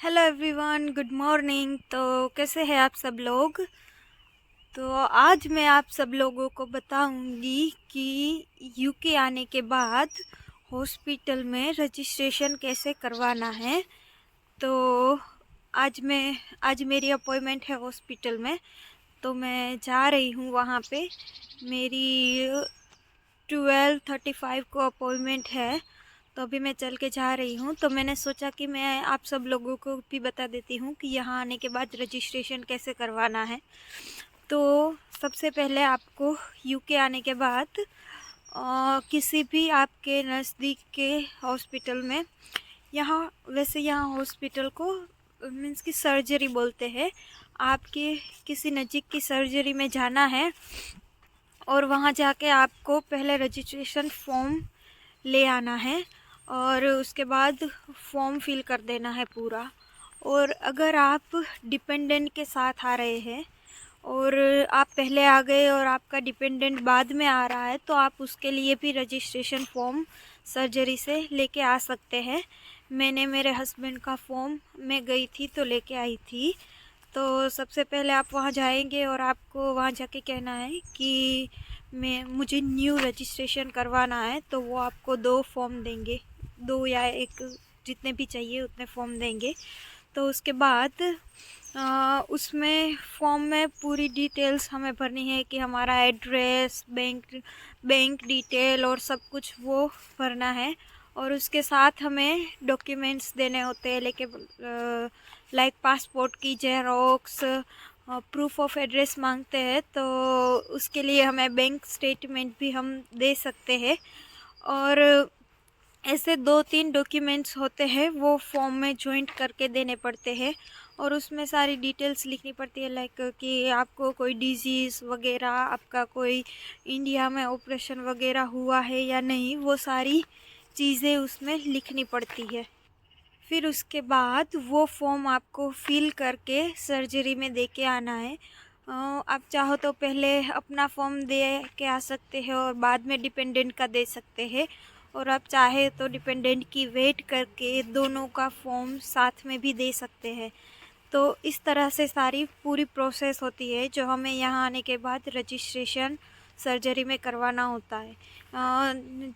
Hello everyone, good morning. तो कैसे हैं आप सब लोग। तो आज मैं आप सब लोगों को बताऊंगी कि यूके आने के बाद हॉस्पिटल में रजिस्ट्रेशन कैसे करवाना है। तो आज मेरी अपॉइंटमेंट है हॉस्पिटल में, तो मैं जा रही हूँ वहाँ पे। मेरी 12:35 को अपॉइंटमेंट है, तो अभी मैं चल के जा रही हूँ। तो मैंने सोचा कि मैं आप सब लोगों को भी बता देती हूँ कि यहाँ आने के बाद रजिस्ट्रेशन कैसे करवाना है। तो सबसे पहले आपको यूके आने के बाद किसी भी आपके नज़दीक के हॉस्पिटल में, यहाँ हॉस्पिटल को मीन्स की सर्जरी बोलते हैं, आपके किसी नज़दीक की सर्जरी में जाना है और वहाँ जाके आपको पहले रजिस्ट्रेशन फॉर्म ले आना है और उसके बाद फॉर्म फिल कर देना है पूरा। और अगर आप डिपेंडेंट के साथ आ रहे हैं और आप पहले आ गए और आपका डिपेंडेंट बाद में आ रहा है, तो आप उसके लिए भी रजिस्ट्रेशन फॉर्म सर्जरी से लेके आ सकते हैं। मैंने मेरे हस्बैंड का फॉर्म मैं गई थी तो लेके आई थी। तो सबसे पहले आप वहाँ जाएंगे और आपको वहाँ जाके कहना है कि मुझे न्यू रजिस्ट्रेशन करवाना है। तो वो आपको 2 फॉर्म देंगे, 2 या 1 जितने भी चाहिए उतने फॉर्म देंगे। तो उसके बाद उसमें फॉर्म में पूरी डिटेल्स हमें भरनी है कि हमारा एड्रेस, बैंक डिटेल और सब कुछ वो भरना है। और उसके साथ हमें डॉक्यूमेंट्स देने होते हैं, लेके लाइक पासपोर्ट की जेरोक्स, प्रूफ ऑफ एड्रेस मांगते हैं। तो उसके लिए हमें बैंक स्टेटमेंट भी हम दे सकते हैं। और ऐसे 2-3 डॉक्यूमेंट्स होते हैं, वो फॉर्म में जॉइंट करके देने पड़ते हैं और उसमें सारी डिटेल्स लिखनी पड़ती है, लाइक कि आपको कोई डिजीज़ वगैरह, आपका कोई इंडिया में ऑपरेशन वगैरह हुआ है या नहीं, वो सारी चीज़ें उसमें लिखनी पड़ती है। फिर उसके बाद वो फॉर्म आपको फिल करके सर्जरी में दे के आना है। आप चाहो तो पहले अपना फॉर्म दे के आ सकते हैं और बाद में डिपेंडेंट का दे सकते हैं, और आप चाहे तो डिपेंडेंट की वेट करके दोनों का फॉर्म साथ में भी दे सकते हैं। तो इस तरह से सारी पूरी प्रोसेस होती है जो हमें यहाँ आने के बाद रजिस्ट्रेशन सर्जरी में करवाना होता है।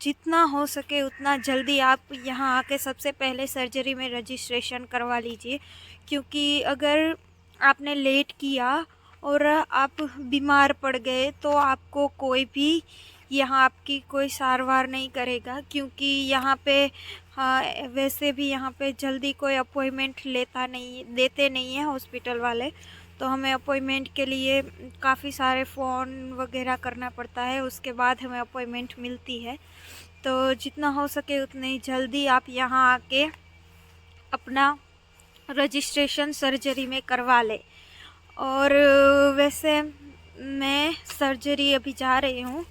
जितना हो सके उतना जल्दी आप यहाँ आके सबसे पहले सर्जरी में रजिस्ट्रेशन करवा लीजिए, क्योंकि अगर आपने लेट किया और आप बीमार पड़ गए तो आपको कोई भी यहाँ आपकी कोई सारवार नहीं करेगा, क्योंकि यहाँ पे वैसे भी यहाँ पे जल्दी कोई अपॉइंटमेंट देते नहीं है हॉस्पिटल वाले। तो हमें अपॉइंटमेंट के लिए काफ़ी सारे फ़ोन वगैरह करना पड़ता है, उसके बाद हमें अपॉइंटमेंट मिलती है। तो जितना हो सके उतनी जल्दी आप यहाँ आके अपना रजिस्ट्रेशन सर्जरी में करवा लें। और वैसे मैं सर्जरी अभी जा रही हूँ,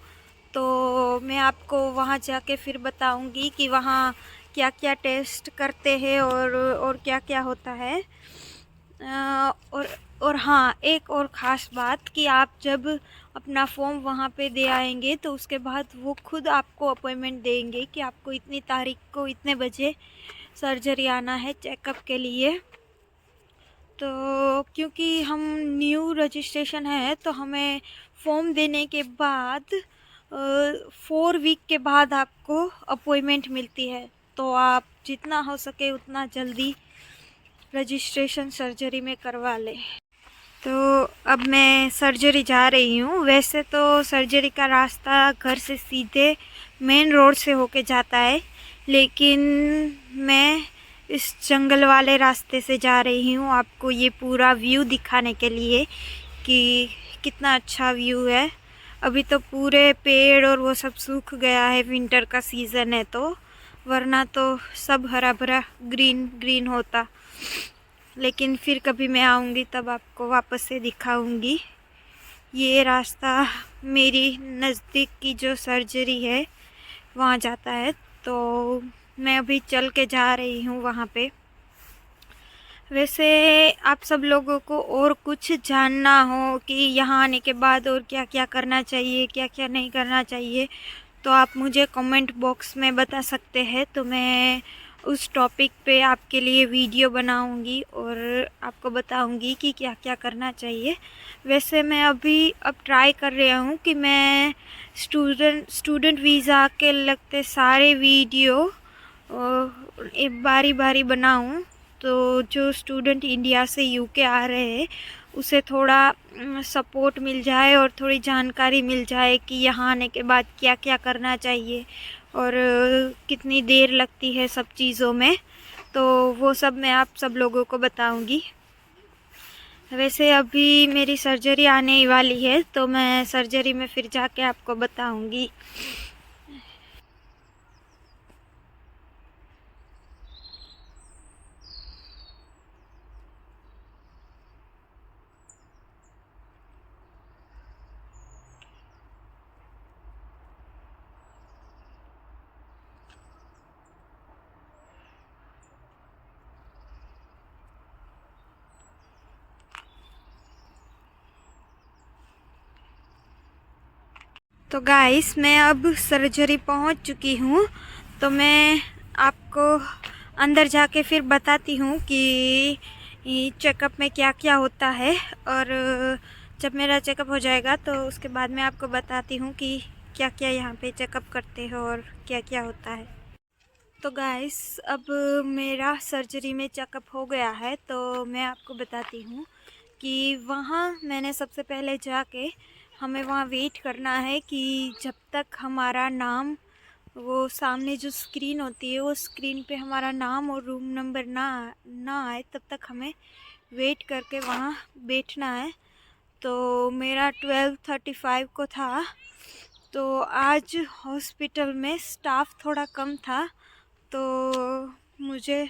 तो मैं आपको वहाँ जाके फिर बताऊँगी कि वहाँ क्या क्या टेस्ट करते हैं और क्या क्या होता है। और हाँ, एक और ख़ास बात कि आप जब अपना फॉर्म वहाँ पे दे आएंगे तो उसके बाद वो खुद आपको अपॉइंटमेंट देंगे कि आपको इतनी तारीख को इतने बजे सर्जरी आना है चेकअप के लिए। तो क्योंकि हम न्यू रजिस्ट्रेशन है तो हमें फॉर्म देने के बाद 4 वीक के बाद आपको अपॉइंटमेंट मिलती है। तो आप जितना हो सके उतना जल्दी रजिस्ट्रेशन सर्जरी में करवा लें। तो अब मैं सर्जरी जा रही हूँ। वैसे तो सर्जरी का रास्ता घर से सीधे मेन रोड से होके जाता है, लेकिन मैं इस जंगल वाले रास्ते से जा रही हूँ आपको ये पूरा व्यू दिखाने के लिए कि कितना अच्छा व्यू है। अभी तो पूरे पेड़ और वो सब सूख गया है, विंटर का सीज़न है तो, वरना तो सब हरा भरा ग्रीन ग्रीन होता। लेकिन फिर कभी मैं आऊँगी तब आपको वापस से दिखाऊँगी। ये रास्ता मेरी नज़दीक की जो सर्जरी है वहाँ जाता है, तो मैं अभी चल के जा रही हूँ वहाँ पे। वैसे आप सब लोगों को और कुछ जानना हो कि यहाँ आने के बाद और क्या क्या करना चाहिए, क्या क्या नहीं करना चाहिए, तो आप मुझे कमेंट बॉक्स में बता सकते हैं। तो मैं उस टॉपिक पे आपके लिए वीडियो बनाऊंगी और आपको बताऊंगी कि क्या क्या करना चाहिए। वैसे मैं अभी अब ट्राई कर रहा हूँ कि मैं स्टूडेंट वीज़ा के लगते सारे वीडियो एक बारी बारी बनाऊं, तो जो स्टूडेंट इंडिया से यूके आ रहे हैं उसे थोड़ा सपोर्ट मिल जाए और थोड़ी जानकारी मिल जाए कि यहाँ आने के बाद क्या क्या करना चाहिए और कितनी देर लगती है सब चीज़ों में। तो वो सब मैं आप सब लोगों को बताऊंगी। वैसे अभी मेरी सर्जरी आने ही वाली है, तो मैं सर्जरी में फिर जाके आपको बताऊंगी। तो गाइस, मैं अब सर्जरी पहुंच चुकी हूँ, तो मैं आपको अंदर जाके फिर बताती हूँ कि चेकअप में क्या क्या होता है। और जब मेरा चेकअप हो जाएगा तो उसके बाद मैं आपको बताती हूँ कि क्या क्या यहाँ पे चेकअप करते हो और क्या क्या होता है। तो गाइस, अब मेरा सर्जरी में चेकअप हो गया है, तो मैं आपको बताती हूँ कि वहाँ मैंने सबसे पहले जाके हमें वहाँ वेट करना है कि जब तक हमारा नाम, वो सामने जो स्क्रीन होती है वो स्क्रीन पे हमारा नाम और रूम नंबर ना आए, तब तक हमें वेट करके वहाँ बैठना है। तो मेरा 12:35 को था, तो आज हॉस्पिटल में स्टाफ थोड़ा कम था, तो मुझे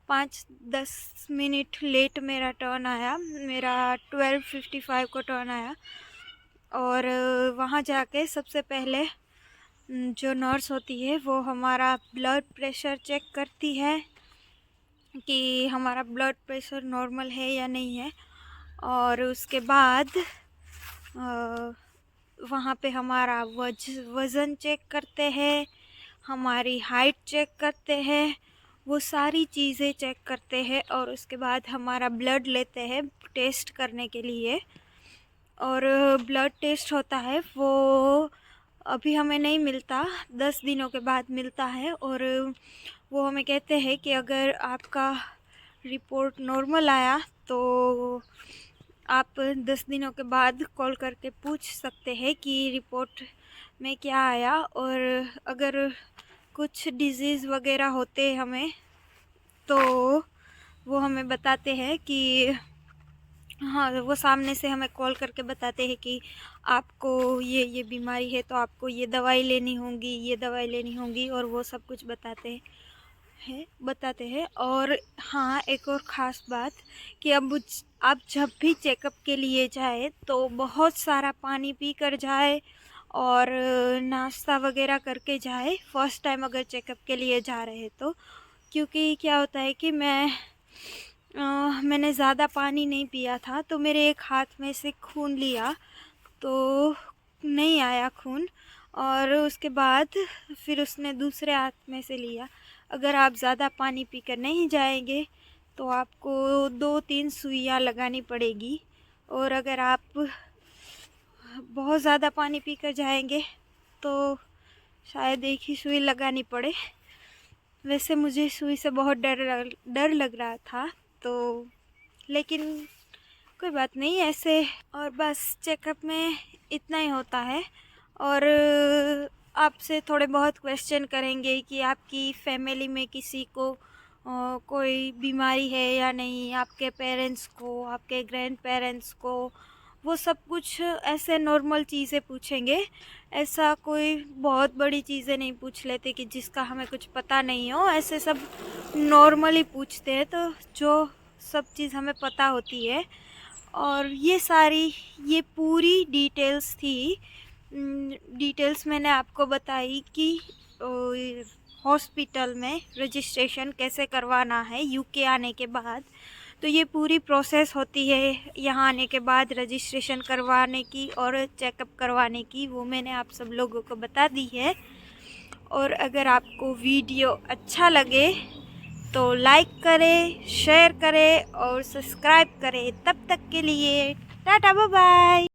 5-10 मिनट लेट मेरा टर्न आया। मेरा 12:55 को टर्न आया और वहाँ जाके सबसे पहले जो नर्स होती है वो हमारा ब्लड प्रेशर चेक करती है कि हमारा ब्लड प्रेशर नॉर्मल है या नहीं है। और उसके बाद वहाँ पे हमारा वज़न चेक करते हैं, हमारी हाइट चेक करते हैं, वो सारी चीज़ें चेक करते हैं। और उसके बाद हमारा ब्लड लेते हैं टेस्ट करने के लिए। और ब्लड टेस्ट होता है वो अभी हमें नहीं मिलता, 10 दिनों के बाद मिलता है। और वो हमें कहते हैं कि अगर आपका रिपोर्ट नॉर्मल आया तो आप 10 दिनों के बाद कॉल करके पूछ सकते हैं कि रिपोर्ट में क्या आया। और अगर कुछ डिजीज़ वगैरह होते हमें तो वो हमें बताते हैं कि हाँ, वो सामने से हमें कॉल करके बताते हैं कि आपको ये बीमारी है, तो आपको ये दवाई लेनी होगी, ये दवाई लेनी होगी, और वो सब कुछ बताते हैं। और हाँ, एक और ख़ास बात कि अब आप जब भी चेकअप के लिए जाए तो बहुत सारा पानी पी कर जाए और नाश्ता वगैरह करके जाए, फ़र्स्ट टाइम अगर चेकअप के लिए जा रहे हैं तो। क्योंकि क्या होता है कि मैंने ज़्यादा पानी नहीं पिया था, तो मेरे एक हाथ में से खून लिया तो नहीं आया खून, और उसके बाद फिर उसने दूसरे हाथ में से लिया। अगर आप ज़्यादा पानी पीकर नहीं जाएंगे तो आपको 2-3 सुइयाँ लगानी पड़ेगी। और अगर आप बहुत ज़्यादा पानी पीकर जाएंगे तो शायद एक ही सुई लगानी पड़े। वैसे मुझे सुई से बहुत डर लग रहा था, तो लेकिन कोई बात नहीं ऐसे। और बस चेकअप में इतना ही होता है। और आपसे थोड़े बहुत क्वेश्चन करेंगे कि आपकी फैमिली में किसी को कोई बीमारी है या नहीं, आपके पेरेंट्स को, आपके ग्रैंड पेरेंट्स को, वो सब कुछ ऐसे नॉर्मल चीज़ें पूछेंगे। ऐसा कोई बहुत बड़ी चीज़ें नहीं पूछ लेते कि जिसका हमें कुछ पता नहीं हो, ऐसे सब नॉर्मली पूछते हैं, तो जो सब चीज़ हमें पता होती है। और ये पूरी डिटेल्स थी। डिटेल्स मैंने आपको बताई कि हॉस्पिटल में रजिस्ट्रेशन कैसे करवाना है यूके आने के बाद। तो ये पूरी प्रोसेस होती है यहाँ आने के बाद रजिस्ट्रेशन करवाने की और चेकअप करवाने की, वो मैंने आप सब लोगों को बता दी है। और अगर आपको वीडियो अच्छा लगे तो लाइक करें, शेयर करें और सब्सक्राइब करें। तब तक के लिए टाटा बाय बाय।